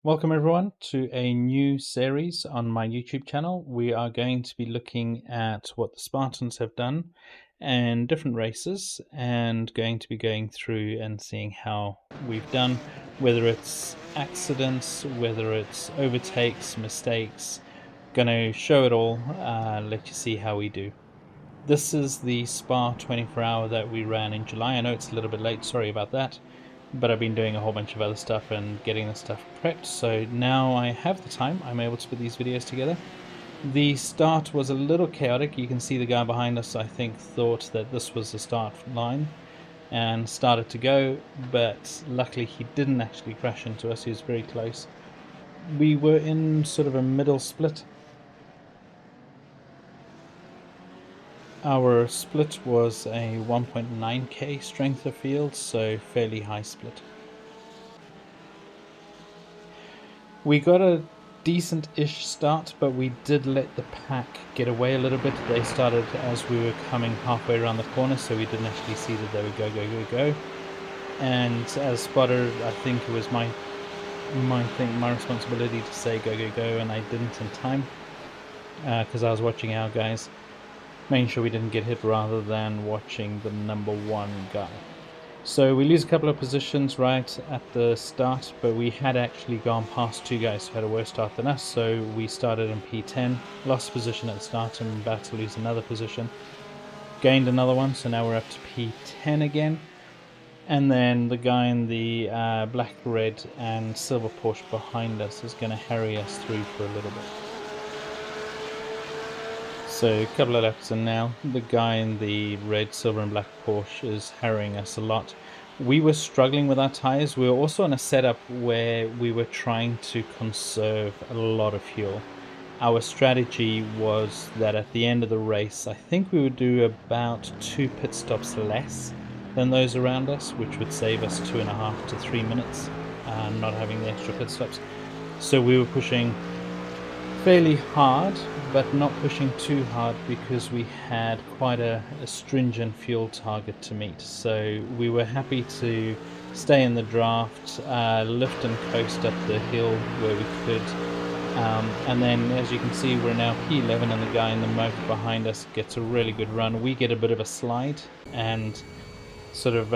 Welcome everyone to a new series on my YouTube channel. We are going to be looking at what the Spartans have done and different races, and going to be going through and seeing how we've done, whether it's accidents, whether it's overtakes, mistakes. Gonna show it all, let you see how we do. This is the Spa 24-hour that we ran in July. I know it's a little bit late, sorry about that. But I've been doing a whole bunch of other stuff and getting the stuff prepped, so now I have the time. I'm able to put these videos together. The start was a little chaotic. You can see the guy behind us, I think, thought that this was the start line and started to go, but luckily he didn't actually crash into us. He was very close. We were in sort of a middle split. Our split was a 1.9k strength of field, so fairly high split. We got a decent-ish start, but we did let the pack get away a little bit. They started as we were coming halfway around the corner, so we didn't actually see that they would go. And as spotter, I think it was my responsibility to say go, and I didn't in time, because I was watching our guys, making sure we didn't get hit rather than watching the number one guy. So we lose a couple of positions right at the start, but we had actually gone past two guys who had a worse start than us, so we started in P10, lost a position at the start and about to lose another position, gained another one, so now we're up to P10 again, and then the guy in the black, red and silver Porsche behind us is going to harry us through for a little bit. So a couple of laps in now, the guy in the red, silver and black Porsche is harrying us a lot. We were struggling with our tires. We were also on a setup where we were trying to conserve a lot of fuel. Our strategy was that at the end of the race, I think we would do about 2 pit stops less than those around us, which would save us 2.5 to 3 minutes, not having the extra pit stops. So we were pushing fairly hard, but not pushing too hard, because we had quite a stringent fuel target to meet. So we were happy to stay in the draft, lift and coast up the hill where we could, and then as you can see we're now P11 and the guy in the motor behind us gets a really good run. We get a bit of a slide and sort of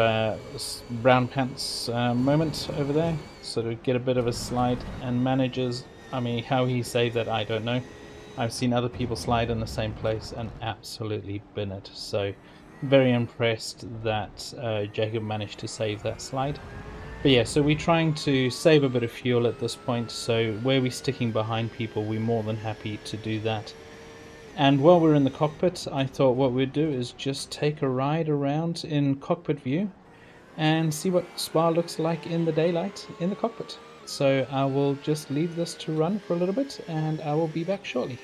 brown pants moment over there, sort of get a bit of a slide and manages. I mean, how he saved that, I don't know. I've seen other people slide in the same place and absolutely bin it. So very impressed that Jacob managed to save that slide. But yeah, so we're trying to save a bit of fuel at this point. So where we're sticking behind people, we're more than happy to do that. And while we're in the cockpit, I thought what we'd do is just take a ride around in cockpit view and see what Spa looks like in the daylight in the cockpit. So I will just leave this to run for a little bit and I will be back shortly.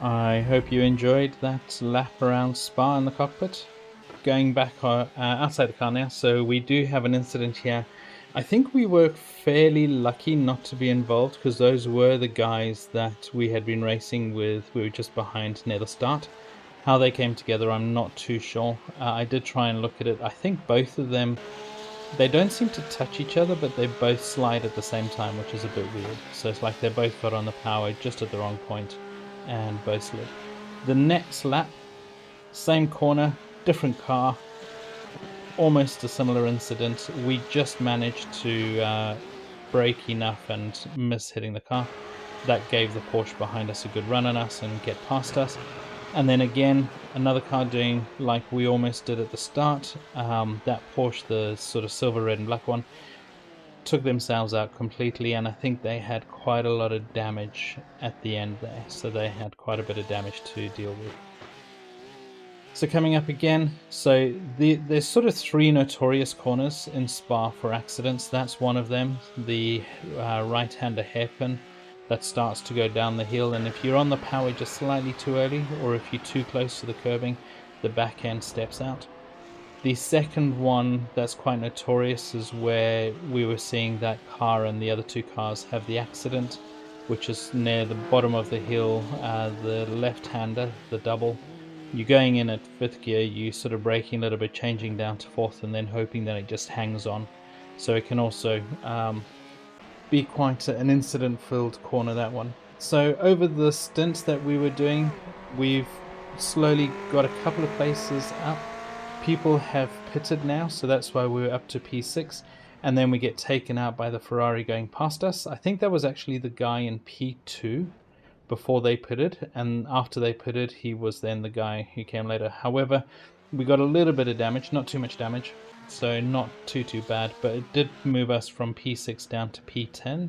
I hope you enjoyed that lap around Spa in the cockpit. Going back outside the car now, so we do have an incident here. I think we were fairly lucky not to be involved because those were the guys that we had been racing with. We were just behind near the start. How they came together, I'm not too sure. I did try and look at it. I think both of them, they don't seem to touch each other, but they both slide at the same time, which is a bit weird. So it's like they both got on the power just at the wrong point and both slid. The next lap, same corner, different car, almost a similar incident. We just managed to brake enough and miss hitting the car. That gave the Porsche behind us a good run on us and get past us. And then again, another car doing like we almost did at the start. That Porsche, the sort of silver, red and black one, took themselves out completely, and I think they had quite a lot of damage at the end there. So they had quite a bit of damage to deal with. So coming up again, so there's sort of three notorious corners in Spa for accidents. That's one of them, the right-hander hairpin that starts to go down the hill, and if you're on the power just slightly too early, or if you're too close to the curbing, the back end steps out. The second one that's quite notorious is where we were seeing that car and the other two cars have the accident, which is near the bottom of the hill, the left-hander, the double. You're going in at fifth gear, you sort of braking a little bit, changing down to fourth, and then hoping that it just hangs on. So it can also be quite an incident-filled corner, that one. So over the stints that we were doing, we've slowly got a couple of places up. People have pitted now, so that's why we're up to P6, and then we get taken out by the Ferrari going past us. I think that was actually the guy in P2 before they pitted, and after they pitted, he was then the guy who came later. However, we got a little bit of damage, not too much damage, so not too bad, but it did move us from P6 down to P10.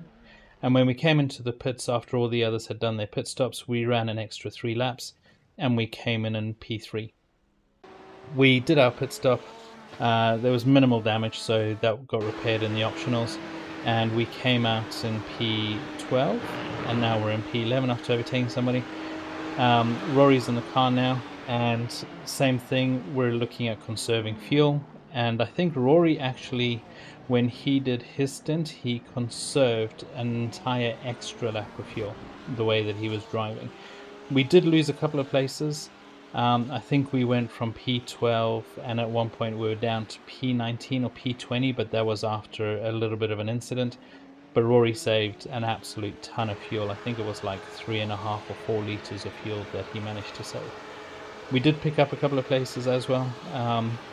And when we came into the pits after all the others had done their pit stops, we ran an extra 3 laps, and we came in P3. We did our pit stop. There was minimal damage, so that got repaired in the optionals, and we came out in P12, and now we're in P11 after overtaking somebody. Rory's in the car now, and same thing, we're looking at conserving fuel, and I think Rory actually, when he did his stint, he conserved an entire extra lap of fuel the way that he was driving. We did lose a couple of places. I think we went from P12, and at one point we were down to P19 or P20, but that was after a little bit of an incident. But Rory saved an absolute ton of fuel. I think it was like 3.5 or 4 liters of fuel that he managed to save. We did pick up a couple of places as well,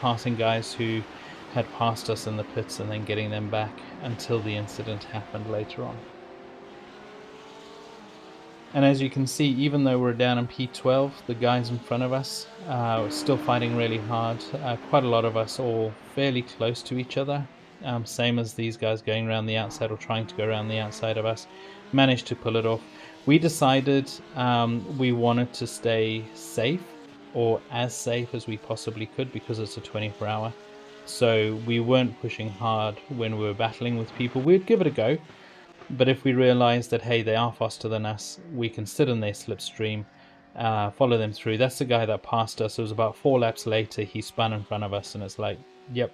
passing guys who had passed us in the pits and then getting them back until the incident happened later on. And as you can see, even though we're down in P12, the guys in front of us were still fighting really hard. Quite a lot of us all fairly close to each other. Same as these guys going around the outside or trying to go around the outside of us. Managed to pull it off. We decided we wanted to stay safe, or as safe as we possibly could, because it's a 24-hour. So we weren't pushing hard when we were battling with people. We'd give it a go. But if we realize that, hey, they are faster than us, we can sit in their slipstream, follow them through. That's the guy that passed us. It was about 4 laps later, he spun in front of us, and it's like, yep,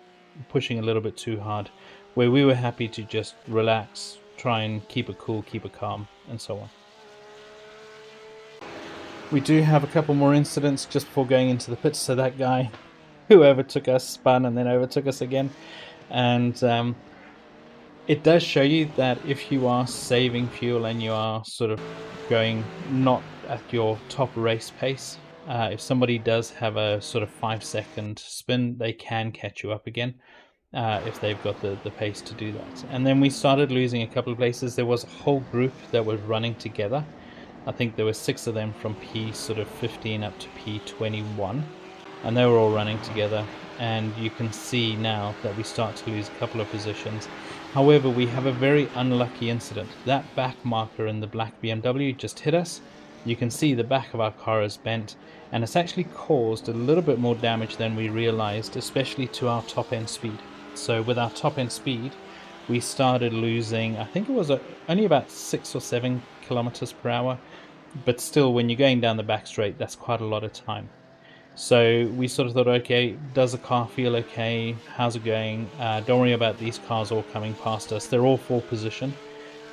pushing a little bit too hard. Where we were happy to just relax, try and keep it cool, keep it calm, and so on. We do have a couple more incidents just before going into the pits. So that guy who overtook us spun and then overtook us again. And it does show you that if you are saving fuel and you are sort of going not at your top race pace, if somebody does have a sort of 5-second spin, they can catch you up again if they've got the pace to do that. And then we started losing a couple of places. There was a whole group that was running together. I think there were 6 of them from P15 up to P21, and they were all running together. And you can see now that we start to lose a couple of positions. However, we have a very unlucky incident. That back marker in the black BMW just hit us. You can see the back of our car is bent, and it's actually caused a little bit more damage than we realized, especially to our top end speed. So with our top end speed, we started losing, I think it was only about 6 or 7 kilometers per hour. but still, when you're going down the back straight, that's quite a lot of time. So we sort of thought, okay, does the car feel okay? How's it going? Don't worry about these cars all coming past us. They're all full position,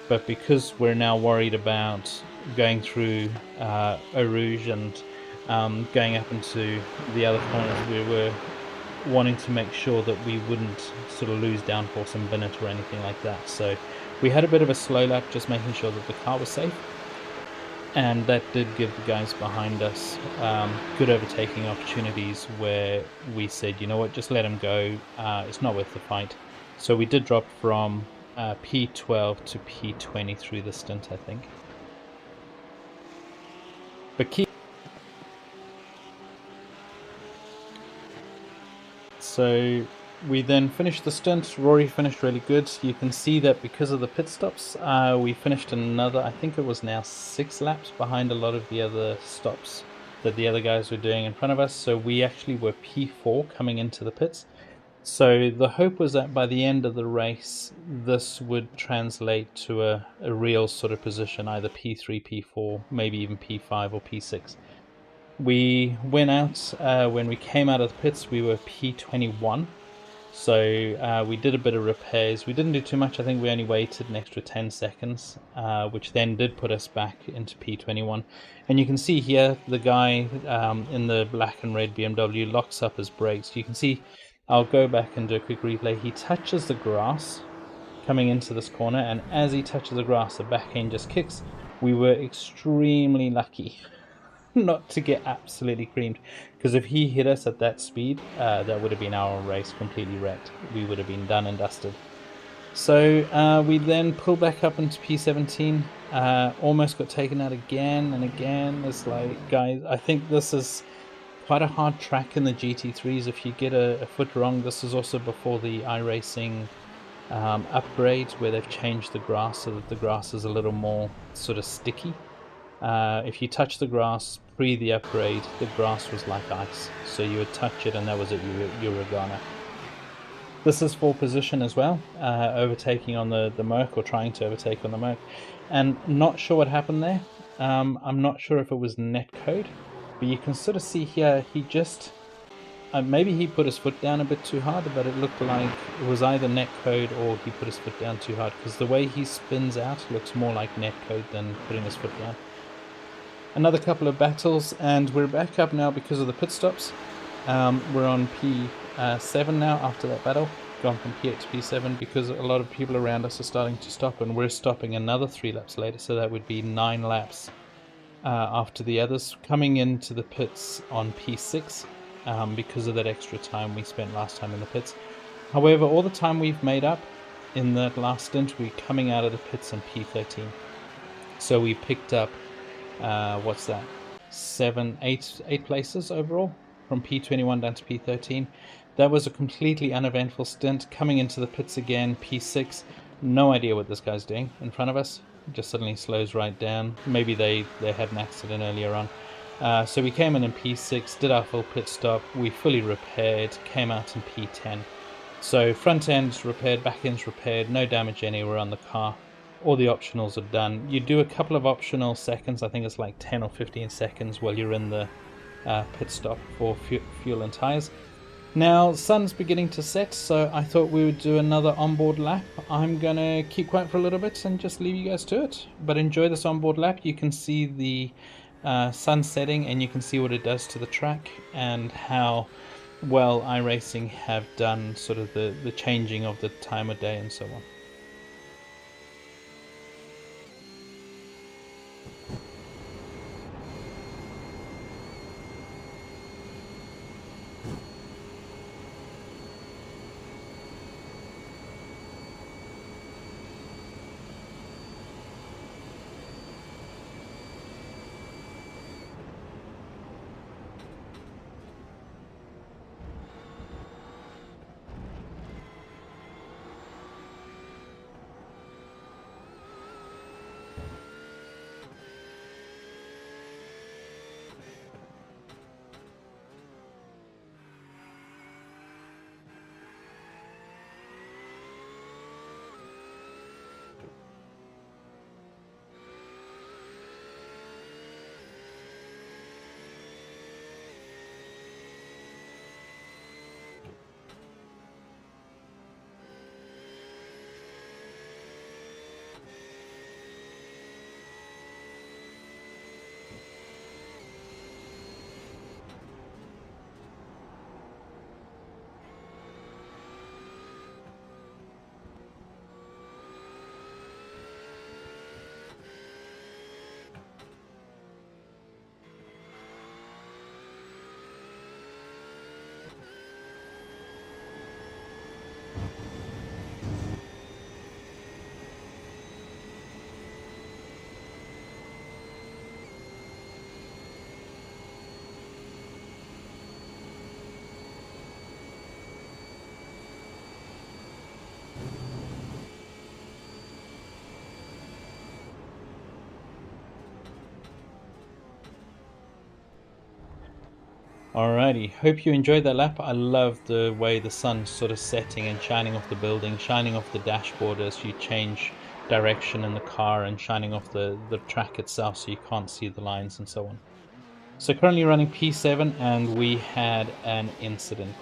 but because we're now worried about going through Eau Rouge and going up into the other corners, we were wanting to make sure that we wouldn't sort of lose downforce and bin it or anything like that. So we had a bit of a slow lap, just making sure that the car was safe. And that did give the guys behind us good overtaking opportunities where we said, you know what, just let them go. It's not worth the fight. So we did drop from P12 to P20 through the stint, I think. But so we then finished the stint. Rory finished really good. You can see that because of the pit stops, we finished another, I think it was now 6 laps behind a lot of the other stops that the other guys were doing in front of us. So we actually were P4 coming into the pits. So the hope was that by the end of the race, this would translate to a real sort of position, either P3, P4, maybe even P5 or P6. We went out, when we came out of the pits, we were P21. So we did a bit of repairs. We didn't do too much. I think we only waited an extra 10 seconds, which then did put us back into P21. And you can see here the guy in the black and red BMW locks up his brakes. You can see, I'll go back and do a quick replay. He touches the grass coming into this corner, and as he touches the grass, the back end just kicks. We were extremely lucky not to get absolutely creamed, because if he hit us at that speed, that would have been our race completely wrecked. We would have been done and dusted. So we then pulled back up into P17, almost got taken out again and again. It's like, guys, I think this is quite a hard track in the GT3s. If you get a foot wrong, this is also before the iRacing upgrade, where they've changed the grass so that the grass is a little more sort of sticky. If you touch the grass pre the upgrade, the grass was like ice, so you would touch it and that was it, you were a goner. This is full position as well, overtaking on the Merc, or trying to overtake on the Merc, and not sure what happened there. I'm not sure if it was netcode, but you can sort of see here he just maybe he put his foot down a bit too hard, but it looked like it was either netcode or he put his foot down too hard, because the way he spins out looks more like netcode than putting his foot down. Another couple of battles, and we're back up now because of the pit stops. We're on P7 now after that battle, gone from P8 to P7 because a lot of people around us are starting to stop, and we're stopping another 3 laps later, so that would be 9 laps after the others. Coming into the pits on P6 because of that extra time we spent last time in the pits. However, all the time we've made up in that last stint, we're coming out of the pits on P13. So we picked up what's that, 8 places overall from P21 down to P13. That was a completely uneventful stint. Coming into the pits again, P6, no idea what this guy's doing in front of us, just suddenly slows right down. Maybe they had an accident earlier on. So we came in P6, did our full pit stop, we fully repaired, came out in P10. So front end's repaired, back end's repaired, no damage anywhere on the car. All the optionals are done. You do a couple of optional seconds, I think it's like 10 or 15 seconds while you're in the pit stop for fuel and tires. Now, sun's beginning to set, so I thought we would do another onboard lap. I'm gonna keep quiet for a little bit and just leave you guys to it, but enjoy this onboard lap. You can see the sun setting, and you can see what it does to the track and how well iRacing have done sort of the changing of the time of day and so on. Alrighty, hope you enjoyed that lap. I love the way the sun's sort of setting and shining off the building, shining off the dashboard as you change direction in the car, and shining off the track itself so you can't see the lines and so on. So currently running P7, and we had an incident.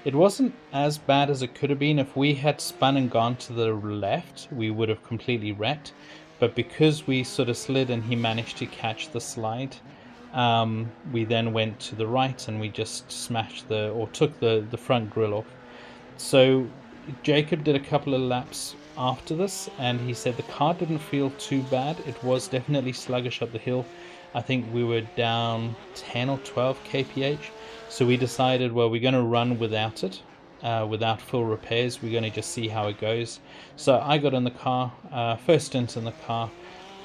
It wasn't as bad as it could have been. If we had spun and gone to the left, we would have completely wrecked. But because we sort of slid and he managed to catch the slide, we then went to the right and we just smashed took the front grille off. So Jacob did a couple of laps after this, and he said the car didn't feel too bad. It was definitely sluggish up the hill. I think we were down 10 or 12 kph. So we decided, well, we're going to run without it, without full repairs. We're going to just see how it goes. So I got in the car, first stint in the car,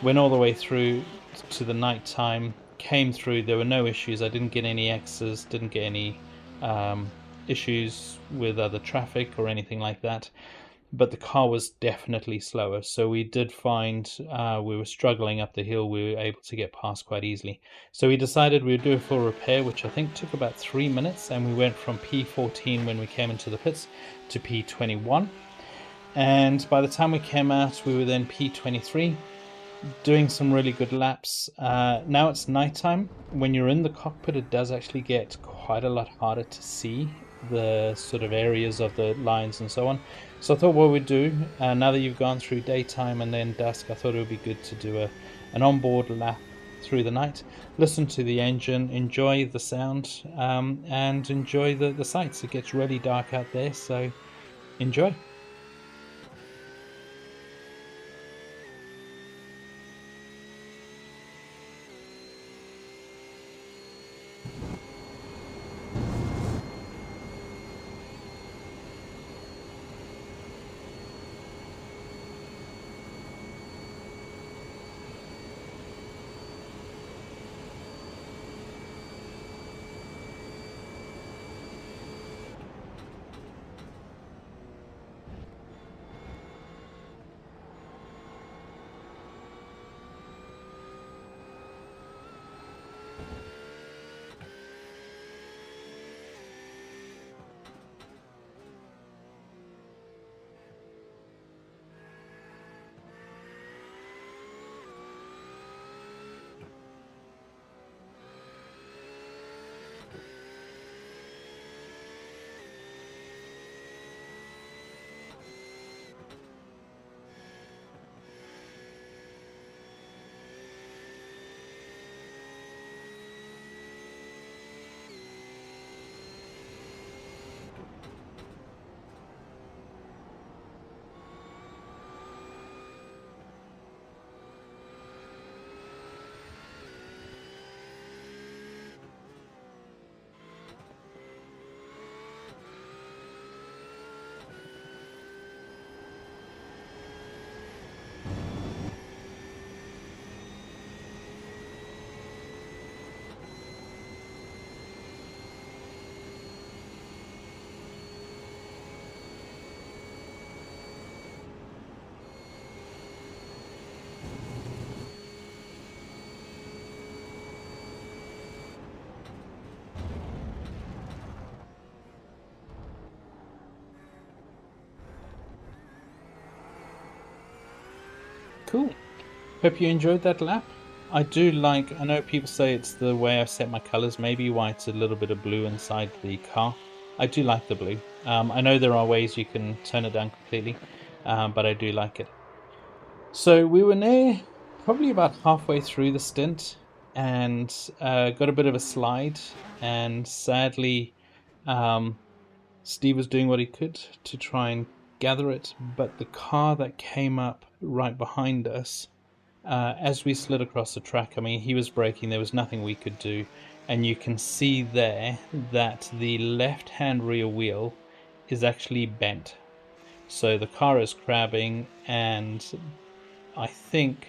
went all the way through to the night time, came through. There were no issues. I didn't get any X's, didn't get any issues with other traffic or anything like that, but the car was definitely slower. So we did find we were struggling up the hill. We were able to get past quite easily. So we decided we would do a full repair, which I think took about 3 minutes, and we went from P14 when we came into the pits to P21. And by the time we came out, we were then P23, doing some really good laps. Now it's nighttime. When you're in the cockpit, it does actually get quite a lot harder to see the sort of areas of the lines and so on. So I thought what we'd do, now that you've gone through daytime and then dusk, I thought it would be good to do an onboard lap through the night, listen to the engine, enjoy the sound, and enjoy the sights. It gets really dark out there, so enjoy. Cool. Hope you enjoyed that lap. I know people say it's the way I set my colors, maybe why it's a little bit of blue inside the car. I do like the blue. I know there are ways you can turn it down completely, but I do like it. So we were near, probably about halfway through the stint, and got a bit of a slide, and sadly Steve was doing what he could to try and gather it, but the car that came up right behind us, as we slid across the track, I mean, he was braking, there was nothing we could do, and you can see there that the left-hand rear wheel is actually bent. So the car is crabbing, and I think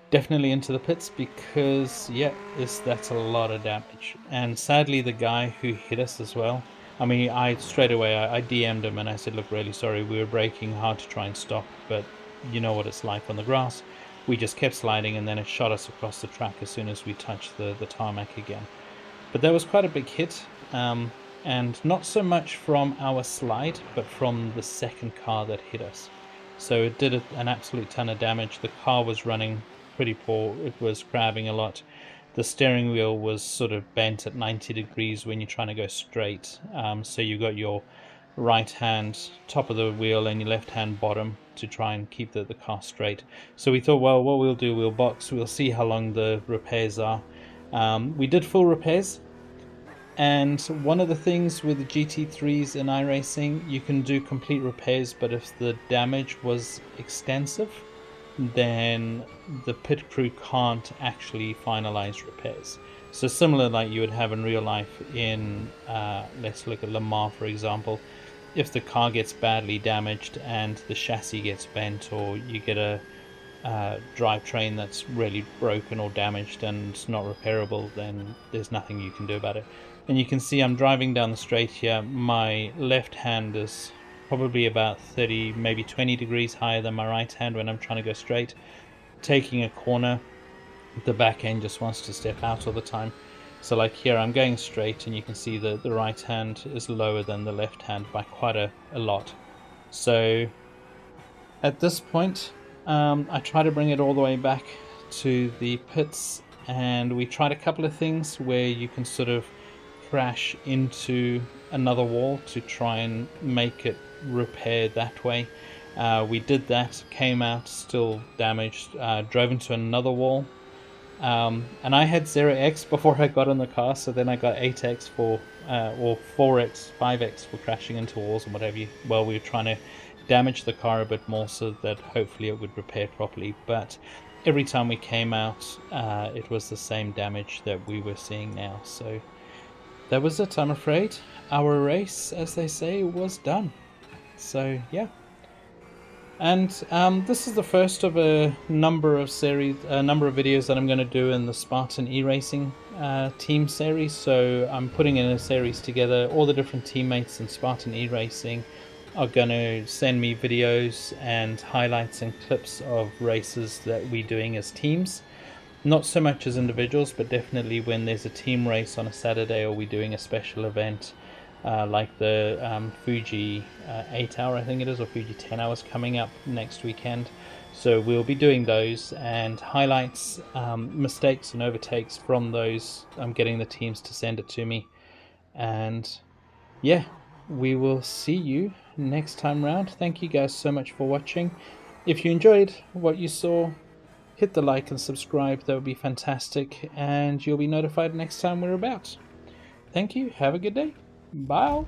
definitely into the pits, because yeah, that's a lot of damage. And sadly, the guy who hit us as well, I mean, I straight away I DM'd him and I said, look, really sorry, we were braking hard to try and stop, but you know what it's like on the grass. we just kept sliding, and then it shot us across the track as soon as we touched the tarmac again. But that was quite a big hit, and not so much from our slide, but from the second car that hit us. So it did an absolute ton of damage. The car was running pretty poor. It was crabbing a lot. The steering wheel was sort of bent at 90 degrees when you're trying to go straight. So you got your right hand top of the wheel and your left hand bottom to try and keep the car straight. So we thought, well, what we'll do, we'll box, we'll see how long the repairs are. We did full repairs, and one of the things with the GT3s in iRacing, you can do complete repairs, but if the damage was extensive, then the pit crew can't actually finalize repairs. So similar like you would have in real life in, let's look at Le Mans for example. If the car gets badly damaged and the chassis gets bent, or you get a drivetrain that's really broken or damaged and it's not repairable, then there's nothing you can do about it. And you can see I'm driving down the straight here. My left hand is probably about 30, maybe 20 degrees higher than my right hand when I'm trying to go straight. Taking a corner, the back end just wants to step out all the time. So like here, I'm going straight, and you can see the right hand is lower than the left hand by quite a lot. So at this point, I try to bring it all the way back to the pits, and we tried a couple of things where you can sort of crash into another wall to try and make it repair that way. We did that, came out still damaged, drove into another wall. And I had 0x before I got in the car, so then I got 8x for, or 4x, 5x for crashing into walls and whatever. Well, we were trying to damage the car a bit more so that hopefully it would repair properly. But every time we came out, it was the same damage that we were seeing now. So that was it, I'm afraid. Our race, as they say, was done. So yeah. And this is the first of a number of videos that I'm going to do in the Spartan eRacing team series. So I'm putting in a series together. All the different teammates in Spartan eRacing are going to send me videos and highlights and clips of races that we're doing as teams. Not so much as individuals, but definitely when there's a team race on a Saturday, or we're doing a special event. Like the Fuji 8 hour, I think it is, or Fuji 10 hours coming up next weekend. So we'll be doing those and highlights, mistakes and overtakes from those. I'm getting the teams to send it to me. And yeah, we will see you next time round. Thank you guys so much for watching. If you enjoyed what you saw, hit the like and subscribe. That would be fantastic. And you'll be notified next time we're about. Thank you. Have a good day. Bye.